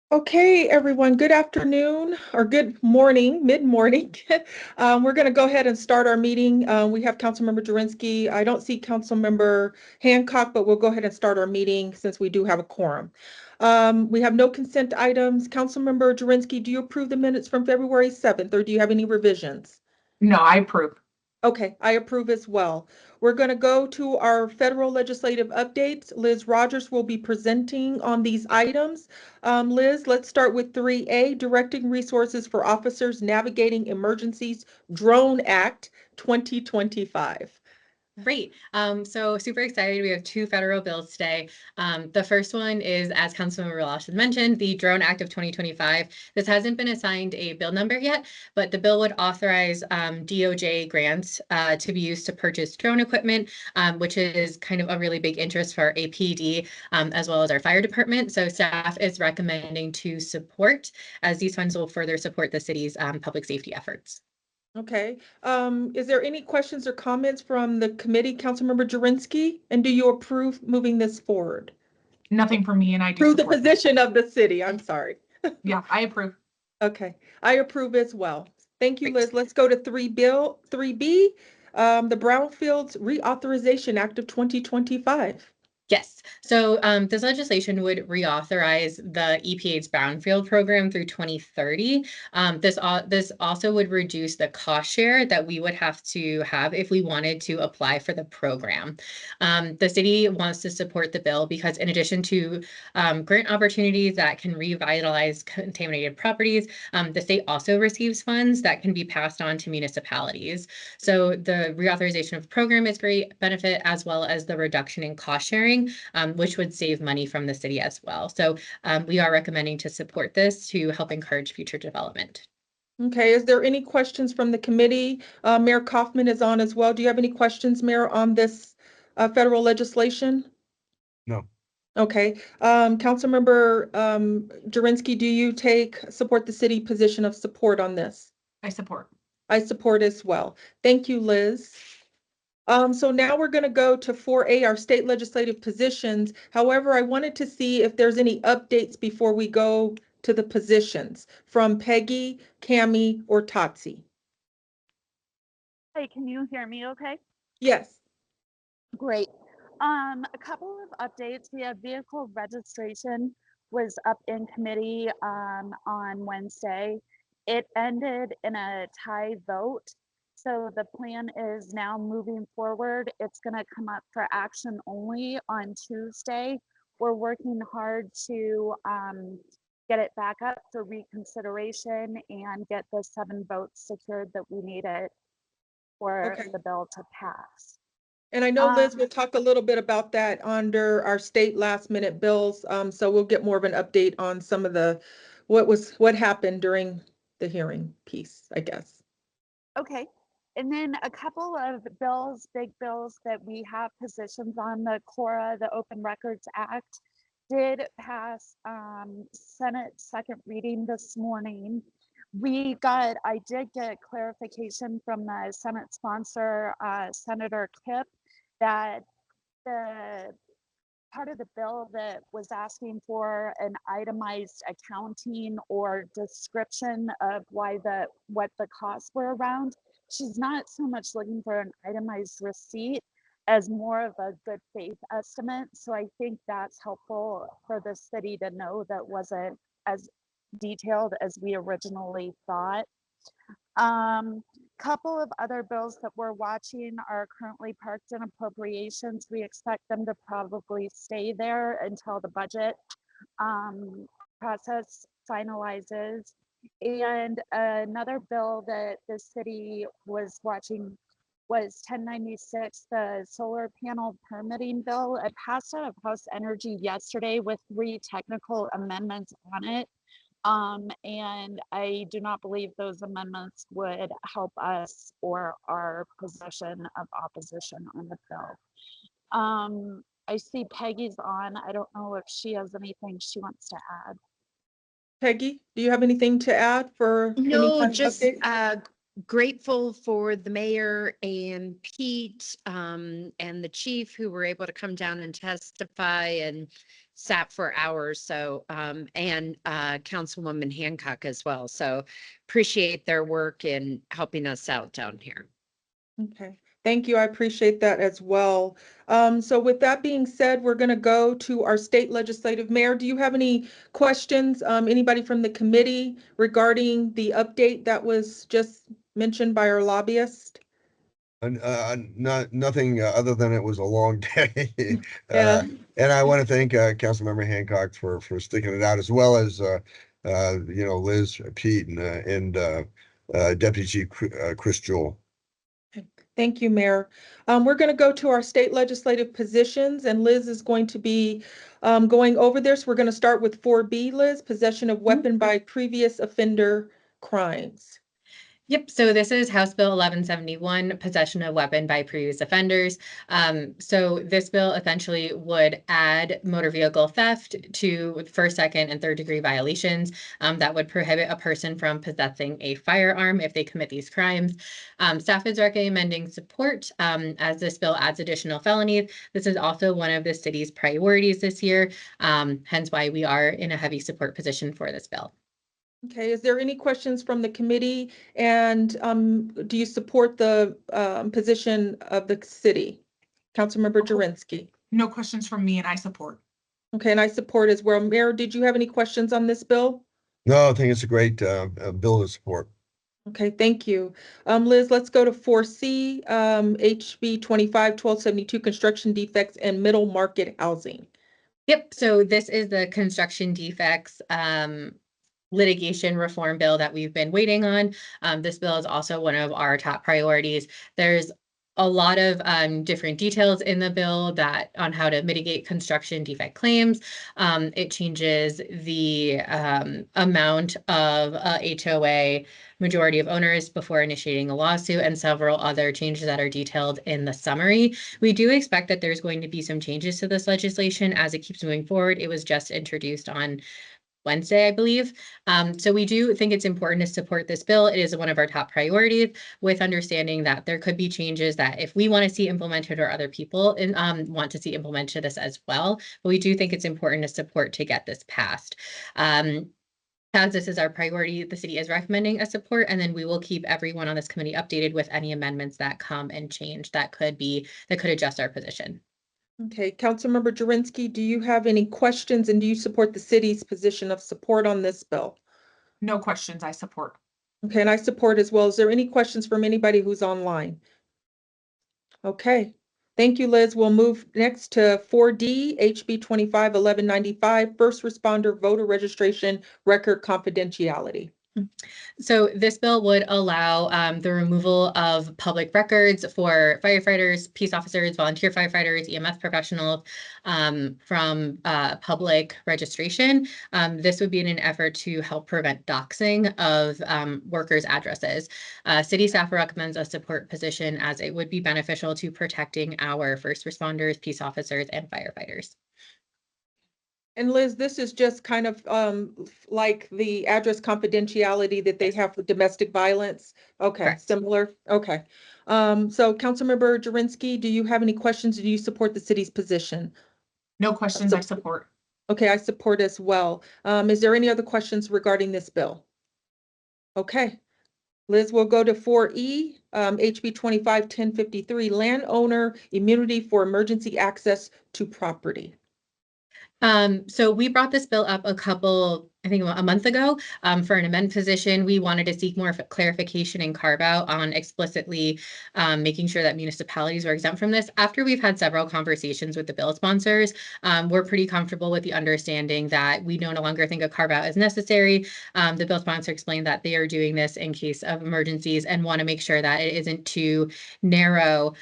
Okay, everyone, good afternoon or good morning, mid-morning. We're going to go ahead and start our meeting. We have Councilmember Jurinsky. I don't see Councilmember Hancock, but we'll go ahead and start our meeting since we do have a quorum. We have no consent items. Councilmember Jurinsky, do you approve the minutes from February 7th, or do you have any revisions? No, I approve. Okay, I approve as well. We're going to go to our federal legislative updates. Liz Rogers will be presenting on these items. Liz, let's start with 3A, Directing Resources for Officers Navigating Emergencies Drone Act 2025. Great. So super excited. We have two federal bills today. The first one is, as Councilmember Lawson mentioned, the Drone Act of 2025. This hasn't been assigned a bill number yet, but the bill would authorize DOJ grants to be used to purchase drone equipment, which is kind of a really big interest for APD as well as our fire department. So staff is recommending to support, as these funds will further support the city's public safety efforts. Okay. Is there any questions or comments from the committee, Councilmember Jurinsky? And do you approve moving this forward? Nothing for me, and I do Through the support position of the city, I'm sorry. Yeah, I approve. Okay, I approve as well. Thank you, Liz. Let's go to 3B, the Brownfields Reauthorization Act of 2025. Yes. So this legislation would reauthorize the EPA's brownfield program through 2030. This also would reduce the cost share that we would have to have if we wanted to apply for the program. The city wants to support the bill because in addition to grant opportunities that can revitalize contaminated properties, the state also receives funds that can be passed on to municipalities. So the reauthorization of the program is great benefit, as well as the reduction in cost sharing, which would save money from the city as well. So we are recommending to support this to help encourage future development. Okay, is there any questions from the committee? Mayor Kaufman is on as well. Do you have any questions, Mayor, on this federal legislation? No. Okay, Councilmember Jurinsky, do you support the city position of support on this? I support. I support as well. Thank you, Liz. So now we're going to go to 4A, our state legislative positions. However, I wanted to see if there's any updates before we go to the positions from Peggy, Cammie, or Tatsi. Hey, can you hear me okay? Yes. Great. A couple of updates. We have vehicle registration was up in committee on Wednesday. It ended in a tie vote. So the plan is now moving forward. It's going to come up for action only on Tuesday. We're working hard to get it back up for reconsideration and get the 7 votes secured that we needed for the bill to pass. And I know Liz will talk a little bit about that under our state last minute bills. So we'll get more of an update on some of what happened during the hearing piece, I guess. Okay. And then a couple of bills, big bills that we have positions on, the CORA, the Open Records Act, did pass Senate second reading this morning. I did get clarification from the Senate sponsor, Senator Kipp, that the part of the bill that was asking for an itemized accounting or description of what the costs were around, she's not so much looking for an itemized receipt as more of a good faith estimate. So I think that's helpful for the city to know that wasn't as detailed as we originally thought. Couple of other bills that we're watching are currently parked in appropriations. We expect them to probably stay there until the budget process finalizes. And another bill that the city was watching was 1096, the solar panel permitting bill. It passed out of House Energy yesterday with 3 technical amendments on it. And I do not believe those amendments would help us or our position of opposition on the bill. I see Peggy's on. I don't know if she has anything she wants to add. Peggy, do you have anything to add for No, any just grateful for the mayor and Pete and the chief who were able to come down and testify, and sat for hours. So, and Councilwoman Hancock as well. So appreciate their work in helping us out down here. Okay, thank you. I appreciate that as well. So with that being said, we're going to go to our state legislative mayor. Do you have any questions, anybody from the committee regarding the update that was just mentioned by our lobbyist? Nothing other than it was a long day. Yeah. And I want to thank Councilmember Hancock for sticking it out, as well as Liz, Pete, and Deputy Chief Chris Jewell. Thank you, Mayor. We're going to go to our state legislative positions, and Liz is going to be going over this. We're going to start with 4B, Liz, possession of weapon by previous offender crimes. Yep, so this is House Bill 1171, possession of weapon by previous offenders. So this bill essentially would add motor vehicle theft to first, second, and third degree violations that would prohibit a person from possessing a firearm if they commit these crimes. Staff is recommending support as this bill adds additional felonies. This is also one of the city's priorities this year, hence why we are in a heavy support position for this bill. Okay, is there any questions from the committee? And do you support the position of the city? Councilmember Jurinsky. No questions from me and I support. Okay, and I support as well. Mayor, did you have any questions on this bill? No, I think it's a great bill to support. Okay, thank you. Liz, let's go to 4C, HB 25-1272, construction defects and middle market housing. Yep, so this is the construction defects litigation reform bill that we've been waiting on. This bill is also one of our top priorities. There's a lot of different details in the bill that on how to mitigate construction defect claims. It changes the amount of HOA majority of owners before initiating a lawsuit, and several other changes that are detailed in the summary. We do expect that there's going to be some changes to this legislation as it keeps moving forward. It was just introduced on Wednesday, I believe. So we do think it's important to support this bill. It is one of our top priorities, with understanding that there could be changes that if we want to see implemented or other people want to see implemented this as well. But we do think it's important to support to get this passed. As this is our priority, the city is recommending a support, and then we will keep everyone on this committee updated with any amendments that come and change that could adjust our position. Okay, Councilmember Jurinsky, do you have any questions, and do you support the city's position of support on this bill? No questions, I support. Okay, and I support as well. Is there any questions from anybody who's online? Okay, thank you, Liz. We'll move next to 4D, HB 25-1195, first responder voter registration record confidentiality. So this bill would allow the removal of public records for firefighters, peace officers, volunteer firefighters, EMS professionals from public registration. This would be in an effort to help prevent doxing of workers' addresses. City staff recommends a support position as it would be beneficial to protecting our first responders, peace officers, and firefighters. And Liz, this is just kind of like the address confidentiality that they have for domestic violence. Okay, Correct. Similar. Okay. So Councilmember Jurinsky, do you have any questions? Do you support the city's position? No questions, I support. Okay, I support as well. Is there any other questions regarding this bill? Okay. Liz, we'll go to 4E, HB 25-1053, landowner immunity for emergency access to property. So we brought this bill up I think a month ago for an amendment position. We wanted to seek more clarification and carve out on explicitly making sure that municipalities were exempt from this. After we've had several conversations with the bill sponsors, we're pretty comfortable with the understanding that we no longer think a carve out is necessary. The bill sponsor explained that they are doing this in case of emergencies and want to make sure that it isn't too narrow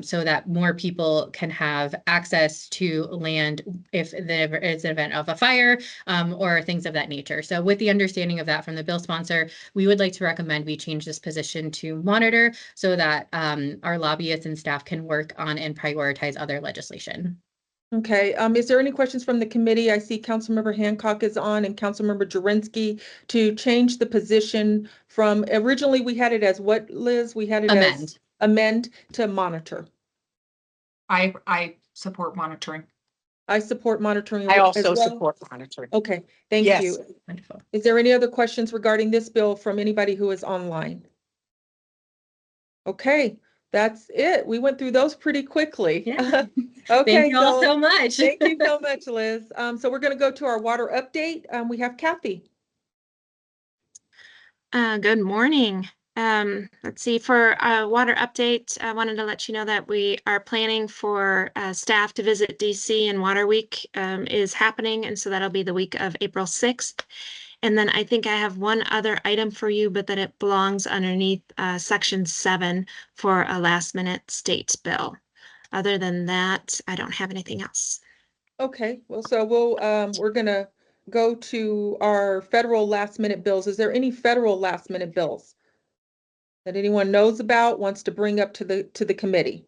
so that more people can have access to land if there is an event of a fire or things of that nature. So with the understanding of that from the bill sponsor, we would like to recommend we change this position to monitor so that our lobbyists and staff can work on and prioritize other legislation. Okay, is there any questions from the committee? I see Councilmember Hancock is on and Councilmember Jurinsky to change the position from originally we had it as what, Liz? We had it as amend to monitor. I support monitoring. I support monitoring. I as also well. support monitoring. Okay, thank Yes. you. Wonderful. Is there any other questions regarding this bill from anybody who is online? Okay, that's it. We went through those pretty quickly. Yeah. Okay, Thank you all so much. thank you so much, Liz. So we're going to go to our water update. We have Kathy. Good morning. Let's see, for water update, I wanted to let you know that we are planning for staff to visit DC, and Water Week is happening, and so that'll be the week of April 6th. And then I think I have one other item for you, but that it belongs underneath Section 7 for a last minute state bill. Other than that, I don't have anything else. Okay, well, so we're going to go to our federal last minute bills. Is there any federal last minute bills that anyone knows about, wants to bring up to the committee?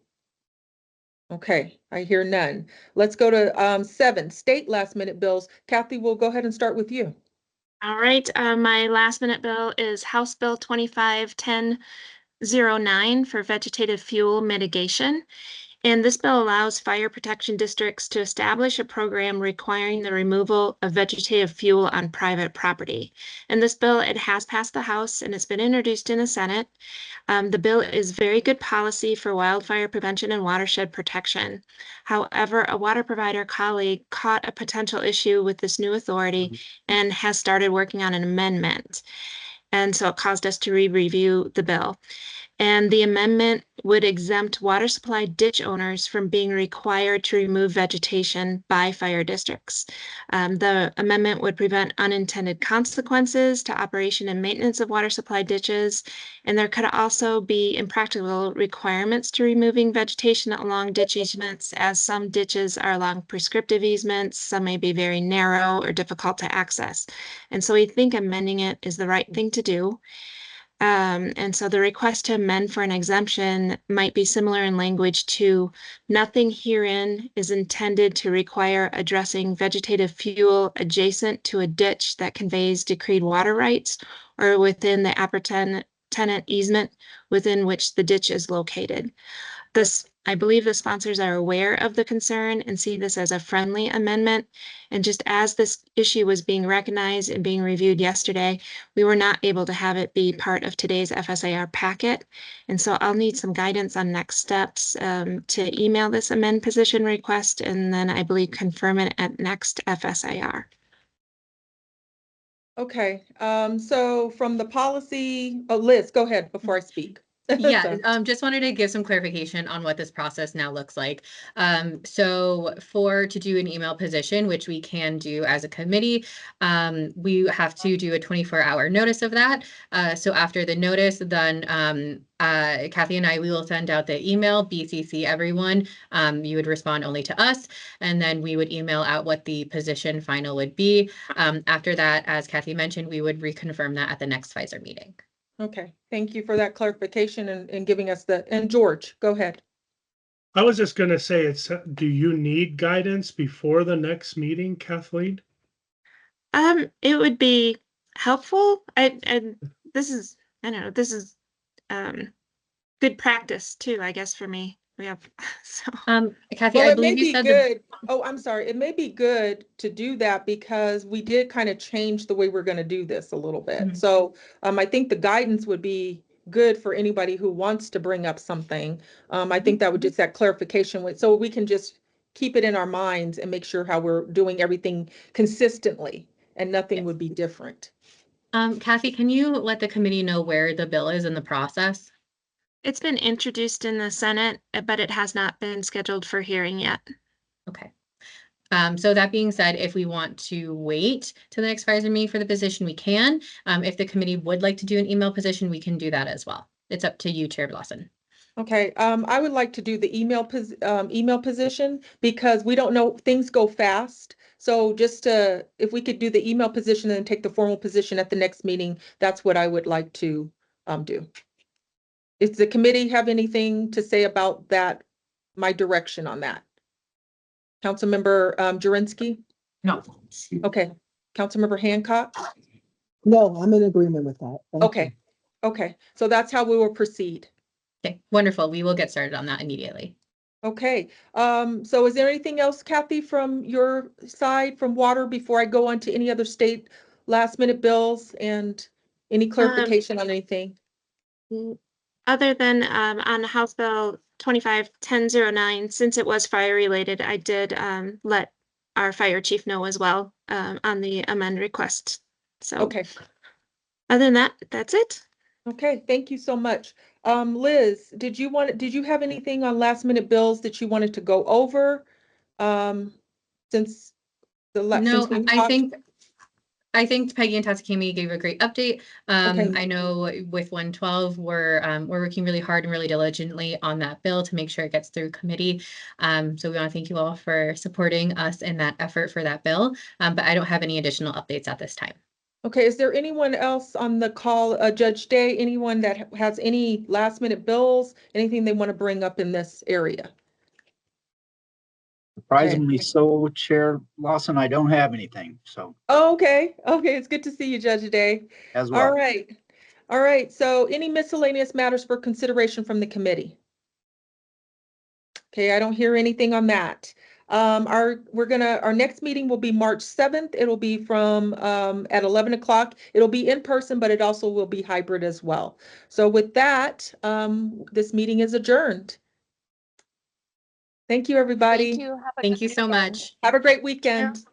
Okay, I hear none. Let's go to 7 state last minute bills. Kathy, we'll go ahead and start with you. All right, my last minute bill is House Bill 251009 for vegetative fuel mitigation. And this bill allows fire protection districts to establish a program requiring the removal of vegetative fuel on private property. And this bill, it has passed the House and it's been introduced in the Senate. The bill is very good policy for wildfire prevention and watershed protection. However, a water provider colleague caught a potential issue with this new authority and has started working on an amendment. And so it caused us to review the bill. And the amendment would exempt water supply ditch owners from being required to remove vegetation by fire districts. The amendment would prevent unintended consequences to operation and maintenance of water supply ditches. And there could also be impractical requirements to removing vegetation along ditch easements, as some ditches are along prescriptive easements. Some may be very narrow or difficult to access. And so we think amending it is the right thing to do. And so the request to amend for an exemption might be similar in language to nothing herein is intended to require addressing vegetative fuel adjacent to a ditch that conveys decreed water rights or within the appurtenant easement within which the ditch is located. I believe the sponsors are aware of the concern and see this as a friendly amendment. And just as this issue was being recognized and being reviewed yesterday, we were not able to have it be part of today's FSAR packet. And so I'll need some guidance on next steps to email this amend position request, and then I believe confirm it at next FSAR. Okay, so from the policy, Liz, go ahead before I speak. Yeah, just wanted to give some clarification on what this process now looks like. So to do an email position, which we can do as a committee, we have to do a 24-hour notice of that. So after the notice, then Kathy and we will send out the email, BCC everyone. You would respond only to us, and then we would email out what the position final would be. After that, as Kathy mentioned, we would reconfirm that at the next Pfizer meeting. Okay, thank you for that clarification and giving us and George, go ahead. I was just going to say, do you need guidance before the next meeting, Kathleen? It would be helpful. This is good practice too, I guess, for me. We have so. Kathy, Well, I it may believe you be said good. Oh, I'm sorry. It may be good to do that because we did kind of change the way we're going to do this a little bit. Mhm. So I think the guidance would be good for anybody who wants to bring up something. I think that would just that clarification so we can just keep it in our minds and make sure how we're doing everything consistently and nothing would be different. Kathy, can you let the committee know where the bill is in the process? It's been introduced in the Senate, but it has not been scheduled for hearing yet. Okay. So that being said, if we want to wait to the next Pfizer meeting for the position, we can. If the committee would like to do an email position, we can do that as well. It's up to you, Chair Lawson. Okay, I would like to do the email position because we don't know, things go fast. So if we could do the email position and take the formal position at the next meeting, that's what I would like to do. Does the committee have anything to say about that, my direction on that? Councilmember Jurinsky? No. Okay, Councilmember Hancock? No, I'm in agreement with that. Thank Okay, you. okay, so that's how we will proceed. Okay, wonderful. We will get started on that immediately. Okay, so is there anything else, Kathy, from your side, from water, before I go on to any other state last minute bills and any clarification on anything? Other than on House Bill 25-1009, since it was fire related, I did let our fire chief know as well on the amend request. So Okay, other than that, that's it. okay, thank you so much. Liz, did you have anything on last minute bills that you wanted to go over? Since No, since we I talked? think Peggy and Tatsukimi gave a great update. Okay. I know with 112, we're working really hard and really diligently on that bill to make sure it gets through committee. So we want to thank you all for supporting us in that effort for that bill. But I don't have any additional updates at this time. Okay, is there anyone else on the call, Judge Day, anyone that has any last minute bills, anything they want to bring up in this area? Surprisingly so, Chair Lawson, I don't have anything, so Oh, okay, it's good to see you, Judge Day. as well. All right, so any miscellaneous matters for consideration from the committee? Okay, I don't hear anything on that. Our next meeting will be March 7th. It'll be from at 11 o'clock. It'll be in person, but it also will be hybrid as well. So with that, this meeting is adjourned. Thank you, everybody. Thank you. Have a Thank good you so weekend. much. Have a great weekend.